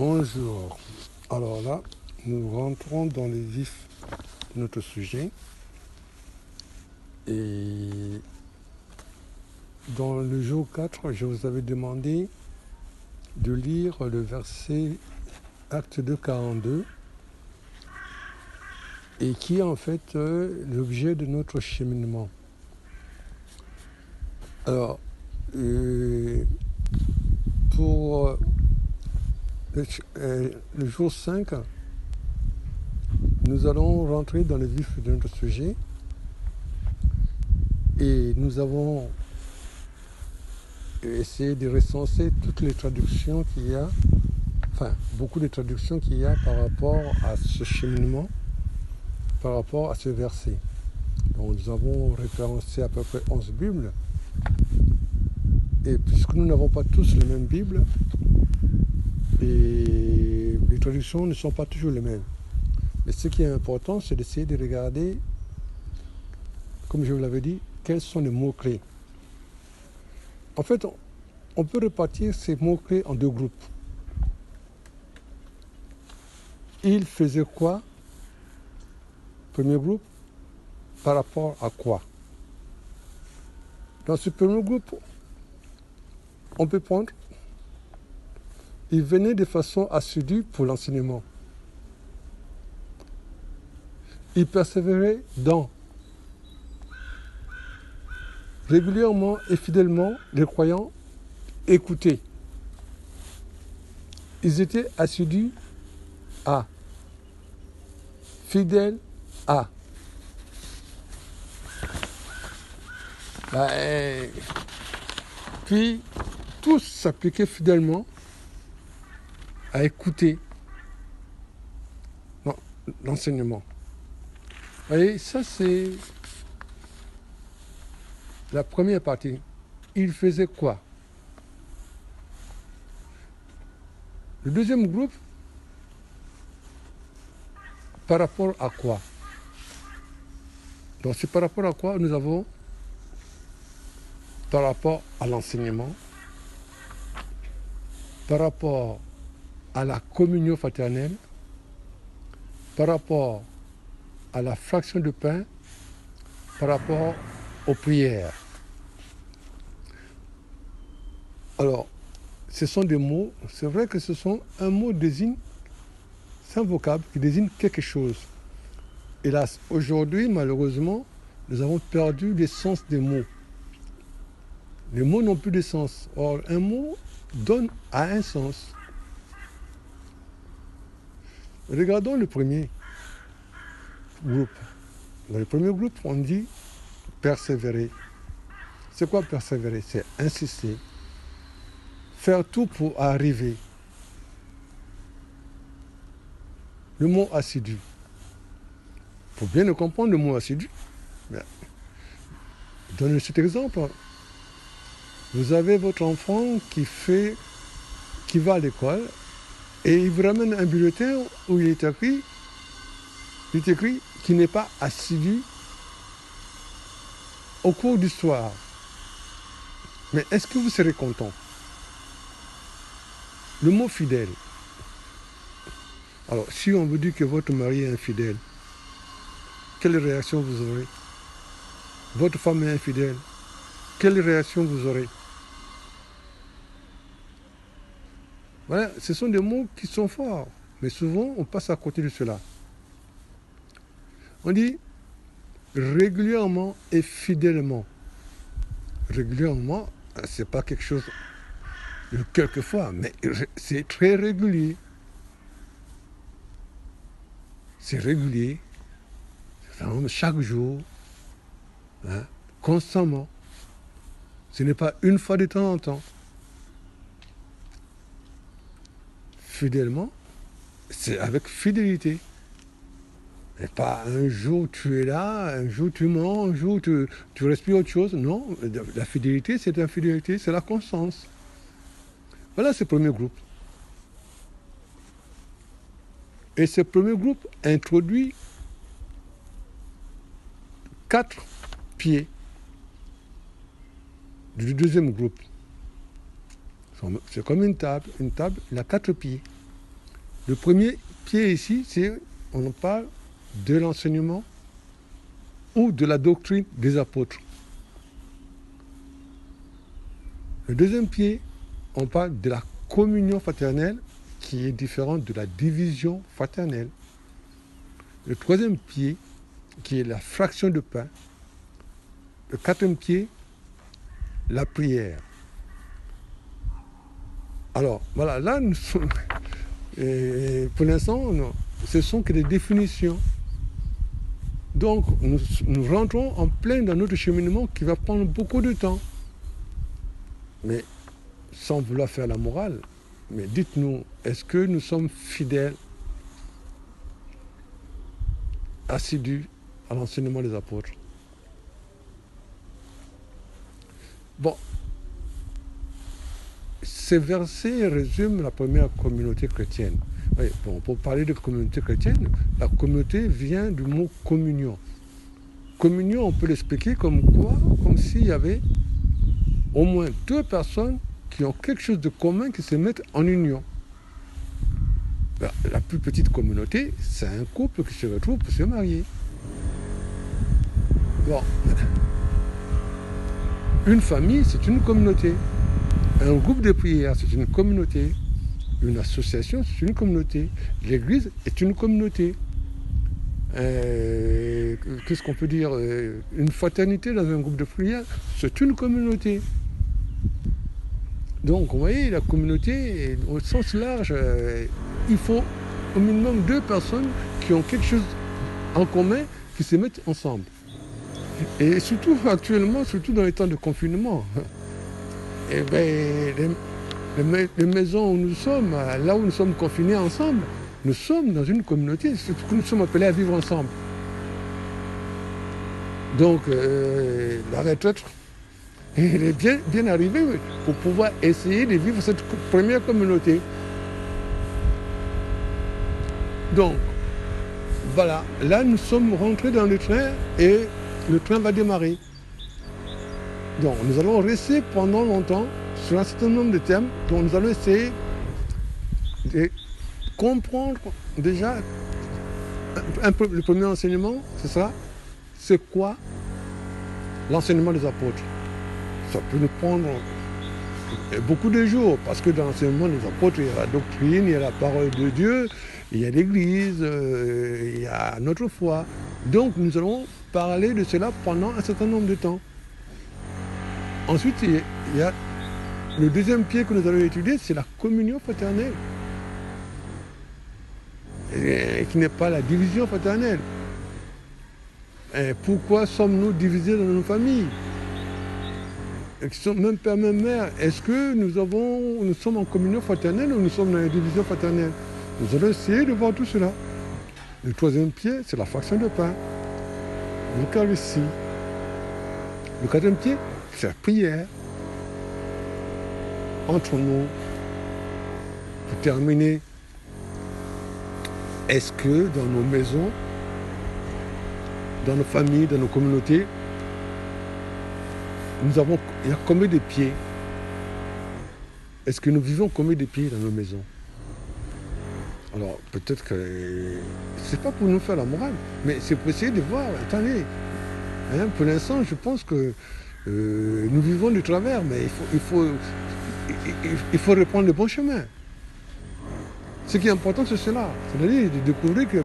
Bonjour. Alors là, nous rentrons dans le vif de notre sujet. Et dans le jour 4, je vous avais demandé de lire le verset Acte 2, 42, et qui est en fait l'objet de notre cheminement. Alors, pour le jour 5, nous allons rentrer dans le vif de notre sujet et nous avons essayé de recenser toutes les traductions qu'il y a, enfin beaucoup de traductions qu'il y a par rapport à ce cheminement, par rapport à ce verset. Donc nous avons référencé à peu près 11 Bibles, et puisque nous n'avons pas tous les mêmes Bibles, et les traductions ne sont pas toujours les mêmes. Mais ce qui est important, c'est d'essayer de regarder, comme je vous l'avais dit, quels sont les mots-clés. En fait, on peut répartir ces mots-clés en deux groupes. Il faisait quoi? Premier groupe, par rapport à quoi? Dans ce premier groupe, on peut prendre, il venait de façon assidue pour l'enseignement. Il persévérait dans, régulièrement et fidèlement, les croyants écoutaient. Ils étaient assidus à, fidèles à. Puis, tous s'appliquaient fidèlement à écouter l'enseignement. Vous voyez, ça c'est la première partie. Il faisait quoi? Le deuxième groupe, par rapport à quoi? Donc c'est par rapport à quoi nous avons par rapport à l'enseignement, par rapport à la communion fraternelle, par rapport à la fraction de pain, par rapport aux prières. Alors, ce sont des mots, c'est vrai que un mot désigne, c'est un vocable qui désigne quelque chose. Hélas, aujourd'hui, malheureusement, nous avons perdu le sens des mots. Les mots n'ont plus de sens. Or, un mot donne à un sens. Regardons le premier groupe. Dans le premier groupe, on dit persévérer. C'est quoi persévérer? C'est insister. Faire tout pour arriver. Le mot assidu. Il faut bien le comprendre, le mot assidu. Donnez cet exemple. Vous avez votre enfant qui va à l'école et il vous ramène un bulletin où il est écrit qu'il n'est pas assidu au cours du soir. Mais est-ce que vous serez content? Le mot fidèle. Alors, si on vous dit que votre mari est infidèle, quelle réaction vous aurez? Votre femme est infidèle, quelle réaction vous aurez? Voilà, ce sont des mots qui sont forts, mais souvent on passe à côté de cela. On dit régulièrement et fidèlement. Régulièrement, c'est pas quelque chose de quelquefois, mais c'est très régulier. C'est régulier, chaque jour, constamment. Ce n'est pas une fois de temps en temps. Fidèlement, c'est avec fidélité. Et pas un jour tu es là, un jour tu mens, un jour tu respires autre chose. Non, la fidélité, c'est l'infidélité, c'est la constance. Voilà ce premier groupe. Et ce premier groupe introduit 4 pieds du deuxième groupe. C'est comme une table, il a 4 pieds. Le premier pied ici, c'est, on en parle de l'enseignement ou de la doctrine des apôtres. Le deuxième pied, on parle de la communion fraternelle qui est différente de la division fraternelle. Le troisième pied, qui est la fraction de pain. Le quatrième pied, la prière. Alors, voilà, là, nous sommes, pour l'instant, ce sont que des définitions. Donc, nous rentrons en plein dans notre cheminement qui va prendre beaucoup de temps. Mais, sans vouloir faire la morale, mais dites-nous, est-ce que nous sommes fidèles, assidus à l'enseignement des apôtres? Bon, ces versets résument la première communauté chrétienne. Oui, bon, pour parler de communauté chrétienne, la communauté vient du mot communion. Communion, on peut l'expliquer comme quoi? Comme s'il y avait au moins deux personnes qui ont quelque chose de commun qui se mettent en union. La plus petite communauté, c'est un couple qui se retrouve pour se marier. Bon. Une famille, c'est une communauté. Un groupe de prière, c'est une communauté. Une association, c'est une communauté. L'église est une communauté. Qu'est-ce qu'on peut dire? Une fraternité dans un groupe de prière, c'est une communauté. Donc, vous voyez, la communauté, au sens large, il faut au minimum deux personnes qui ont quelque chose en commun, qui se mettent ensemble. Et surtout actuellement, surtout dans les temps de confinement, eh ben, les maisons où nous sommes, là où nous sommes confinés ensemble, nous sommes dans une communauté, c'est ce que nous sommes appelés à vivre ensemble. Donc la retraite, elle est bien arrivée pour pouvoir essayer de vivre cette première communauté. Donc, voilà, là nous sommes rentrés dans le train et le train va démarrer. Donc nous allons rester pendant longtemps sur un certain nombre de thèmes dont nous allons essayer de comprendre déjà un peu le premier enseignement, c'est ça, c'est quoi l'enseignement des apôtres. Ça peut nous prendre beaucoup de jours, parce que dans l'enseignement des apôtres, il y a la doctrine, il y a la parole de Dieu, il y a l'Église, il y a notre foi. Donc nous allons parler de cela pendant un certain nombre de temps. Ensuite, il y a le deuxième pied que nous allons étudier, c'est la communion fraternelle, qui n'est pas la division fraternelle. Et pourquoi sommes-nous divisés dans nos familles? Qui sont même père, même mère, est-ce que nous sommes en communion fraternelle ou nous sommes dans la division fraternelle? Nous allons essayer de voir tout cela. Le troisième pied, c'est la fraction de pain, l'Eucharistie. Le quatrième pied, c'est la prière entre nous. Pour terminer, est-ce que dans nos maisons, dans nos familles, dans nos communautés, il y a combien de pieds? Est-ce que nous vivons combien de pieds dans nos maisons? Alors, peut-être que c'est pas pour nous faire la morale, mais c'est pour essayer de voir, attendez, hein, pour l'instant, je pense que nous vivons du travers, mais il faut reprendre le bon chemin. Ce qui est important, c'est cela, c'est-à-dire de découvrir que